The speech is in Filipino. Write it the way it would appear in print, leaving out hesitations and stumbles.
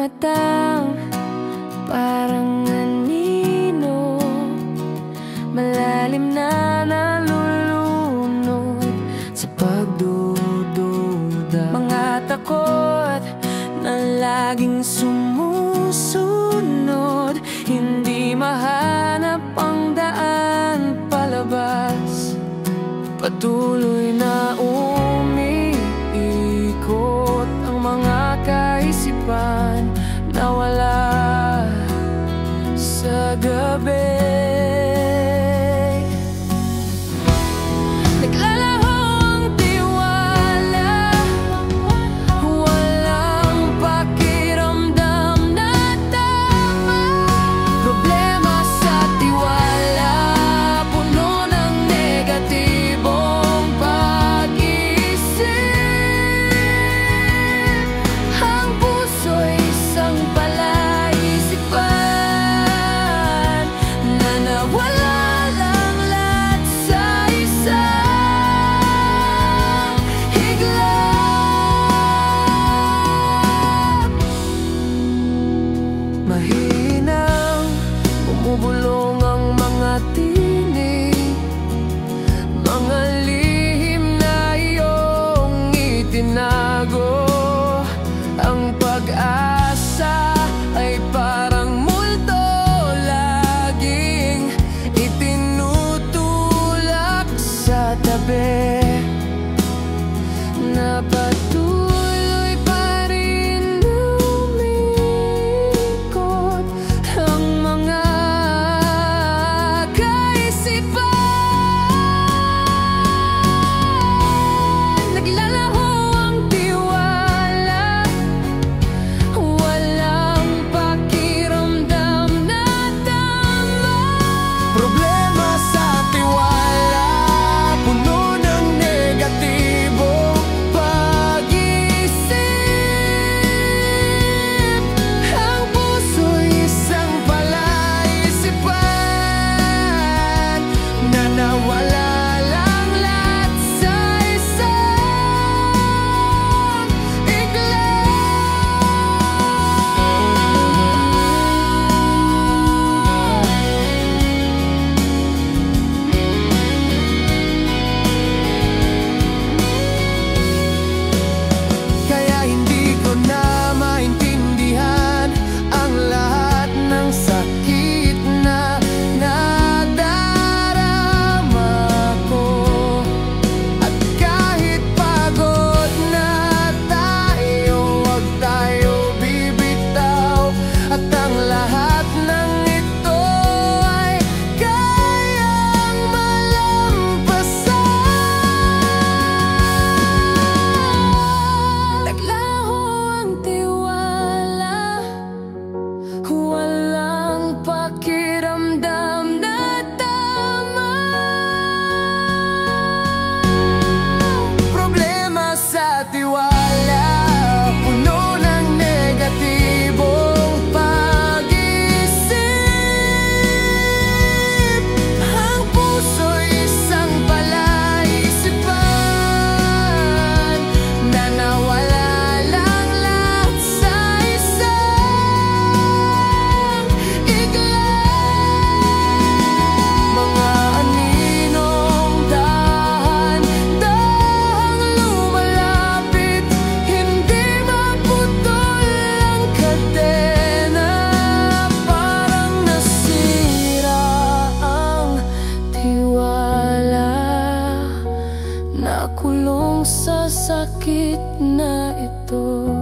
matang parang anino, malalim na nalulunod sa pagdududa. Mga takot na laging sumusunod, hindi mahanap ang daan palabas. Patuloy na umiikot ang mga kaisipan na wala sa gabi. Mahinang bumubulong ang mga tinig, mga lihim na iyong itinago. Ang pag-asa ay parang multo, laging itinutulak sa tabi. Patuloy pa rin umikot ang mga kaisipan. Naglalaho ang tiwala, walang pakiramdam na tama. Problema sa tiwala, puno ng negatibo. Nakulong sa sakit na ito.